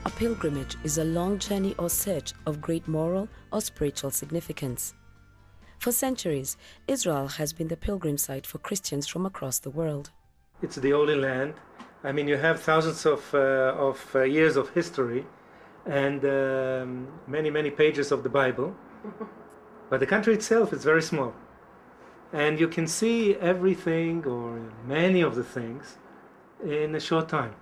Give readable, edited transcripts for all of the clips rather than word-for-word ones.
A pilgrimage is a long journey or search of great moral or spiritual significance. For centuries, Israel has been the pilgrim site for Christians from across the world. It's the Holy Land. I mean, you have thousands of years of history and many pages of the Bible. But the country itself is very small. And you can see everything or many of the things in a short time.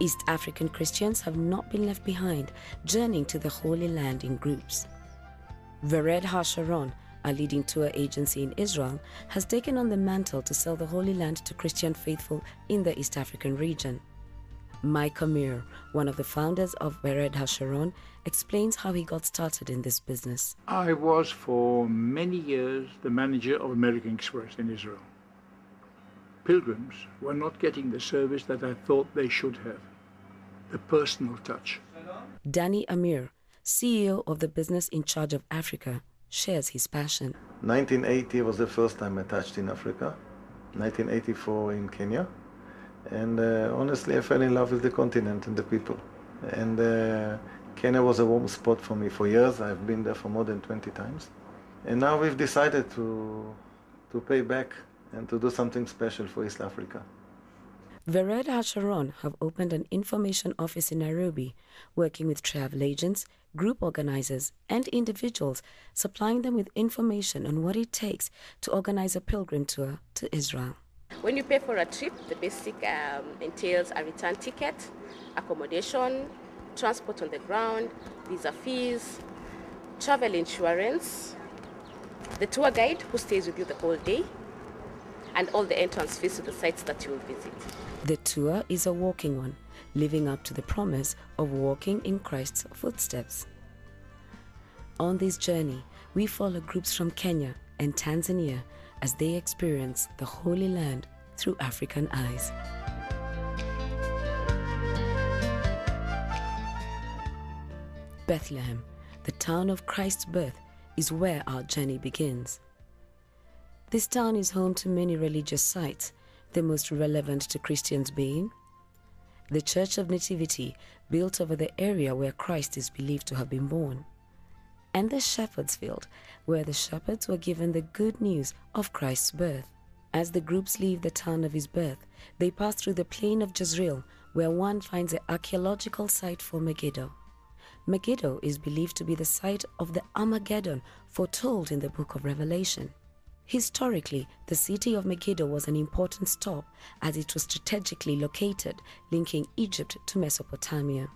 East African Christians have not been left behind, journeying to the Holy Land in groups. Vered HaSharon, a leading tour agency in Israel, has taken on the mantle to sell the Holy Land to Christian faithful in the East African region. Mike Amir, one of the founders of Vered HaSharon, explains how he got started in this business. I was for many years the manager of American Express in Israel. Pilgrims were not getting the service that I thought they should have, the personal touch. Danny Amir, CEO of the business in charge of Africa, shares his passion. 1980 was the first time I touched in Africa, 1984 in Kenya. And honestly, I fell in love with the continent and the people. And Kenya was a warm spot for me for years. I've been there for more than 20 times. And now we've decided to pay back and to do something special for East Africa. Vered HaSharon have opened an information office in Nairobi, working with travel agents, group organizers, and individuals, supplying them with information on what it takes to organize a pilgrim tour to Israel. When you pay for a trip, the basic entails a return ticket, accommodation, transport on the ground, visa fees, travel insurance, the tour guide who stays with you the whole day, and all the entrance fees to the sites that you will visit. The tour is a walking one, living up to the promise of walking in Christ's footsteps. On this journey, we follow groups from Kenya and Tanzania as they experience the Holy Land through African eyes. Bethlehem, the town of Christ's birth, is where our journey begins. This town is home to many religious sites, the most relevant to Christians being the Church of Nativity, built over the area where Christ is believed to have been born, and the Shepherd's Field, where the shepherds were given the good news of Christ's birth. As the groups leave the town of his birth, they pass through the plain of Jezreel, where one finds the archaeological site for Megiddo. Megiddo is believed to be the site of the Armageddon foretold in the book of Revelation. Historically, the city of Megiddo was an important stop as it was strategically located, linking Egypt to Mesopotamia.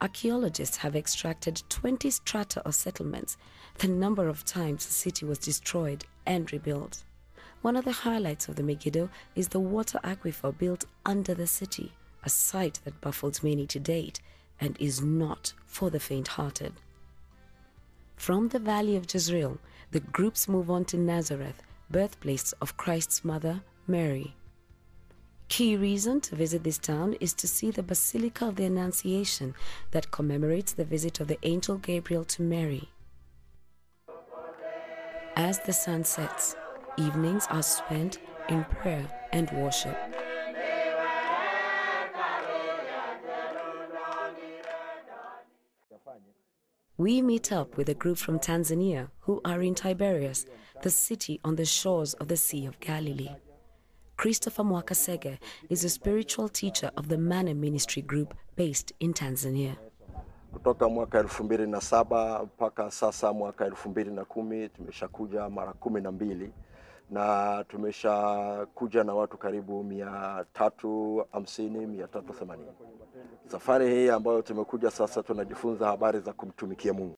Archaeologists have extracted 20 strata of settlements, the number of times the city was destroyed and rebuilt. One of the highlights of the Megiddo is the water aquifer built under the city, a sight that baffles many to date and is not for the faint-hearted. From the valley of Jezreel, the groups move on to Nazareth, birthplace of Christ's mother, Mary. Key reason to visit this town is to see the Basilica of the Annunciation that commemorates the visit of the angel Gabriel to Mary. As the sun sets, evenings are spent in prayer and worship. We meet up with a group from Tanzania who are in Tiberias, the city on the shores of the Sea of Galilee. Christopher Mwakasege is a spiritual teacher of the Manna Ministry Group based in Tanzania. Kutoka mwaka 2007 mpaka sasa mwaka 2010 tumeshakuja mara 12 na tumeshakuja na watu karibu 350 380. Safari hii ambayo tumekuja sasa tunajifunza habari za kumtumikia Mungu.